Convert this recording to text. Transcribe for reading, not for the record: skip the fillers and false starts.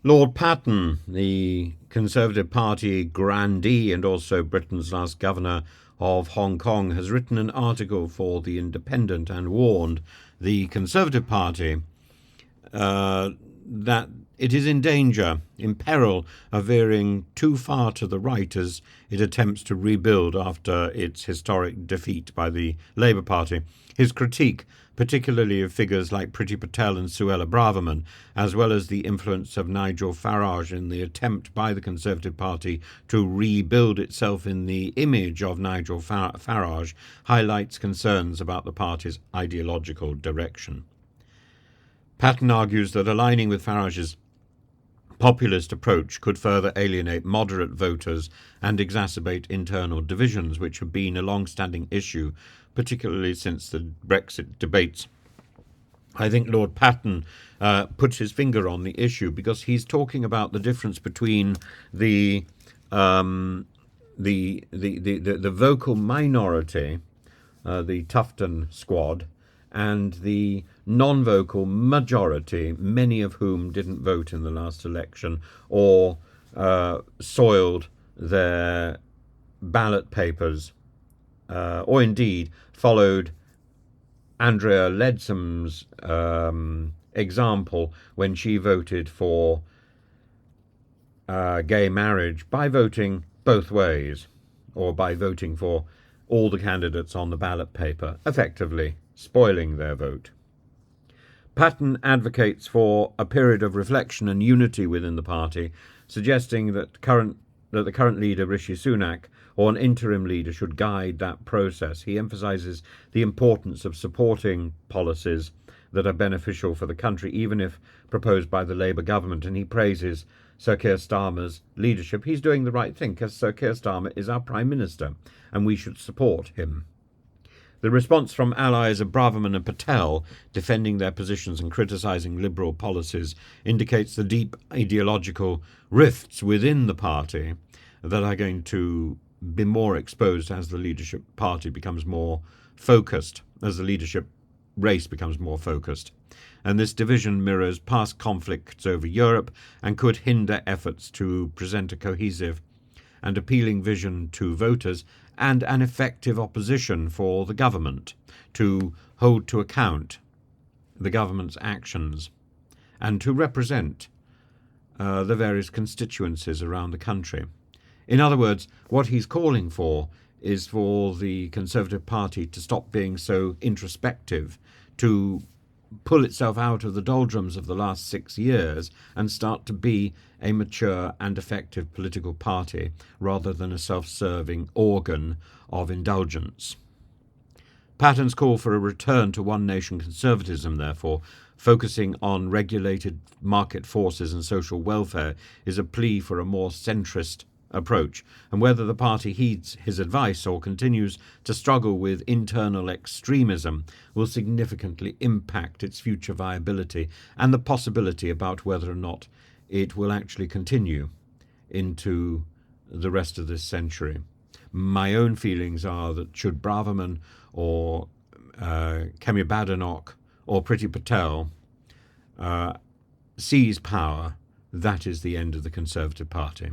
Lord Patten, the Conservative Party grandee and also Britain's last governor of Hong Kong, has written an article for The Independent and warned the Conservative Party that it is in danger, in peril of veering too far to the right as it attempts to rebuild after its historic defeat by the Labour Party. His critique, particularly of figures like Priti Patel and Suella Braverman, as well as the influence of Nigel Farage in the attempt by the Conservative Party to rebuild itself in the image of Nigel Farage, highlights concerns about the party's ideological direction. Patten argues that aligning with Farage's populist approach could further alienate moderate voters and exacerbate internal divisions, which have been a long-standing issue, particularly since the Brexit debates. I think Lord Patten puts his finger on the issue because he's talking about the difference between the vocal minority, the Tufton squad, and the non-vocal majority, many of whom didn't vote in the last election or soiled their ballot papers or indeed followed Andrea Leadsam's example when she voted for gay marriage by voting both ways, or by voting for all the candidates on the ballot paper, effectively spoiling their vote. Patten advocates for a period of reflection and unity within the party, suggesting that the current leader, Rishi Sunak, or an interim leader should guide that process. He emphasises the importance of supporting policies that are beneficial for the country, even if proposed by the Labour government, and he praises Sir Keir Starmer's leadership. He's doing the right thing, because Sir Keir Starmer is our Prime Minister, and we should support him. The response from allies of Braverman and Patel, defending their positions and criticising Liberal policies, indicates the deep ideological rifts within the party that are going to be more exposed as the leadership party becomes more focused, as the leadership race becomes more focused. And this division mirrors past conflicts over Europe and could hinder efforts to present a cohesive and appealing vision to voters and an effective opposition for the government to hold to account the government's actions and to represent the various constituencies around the country. In other words, what he's calling for is for the Conservative Party to stop being so introspective, to pull itself out of the doldrums of the last 6 years and start to be a mature and effective political party rather than a self-serving organ of indulgence. Patten's call for a return to One Nation Conservatism, therefore, focusing on regulated market forces and social welfare, is a plea for a more centrist approach, and whether the party heeds his advice or continues to struggle with internal extremism will significantly impact its future viability and the possibility about whether or not it will actually continue into the rest of this century. My own feelings are that should Braverman or Kemi Badenoch or Priti Patel seize power, that is the end of the Conservative Party.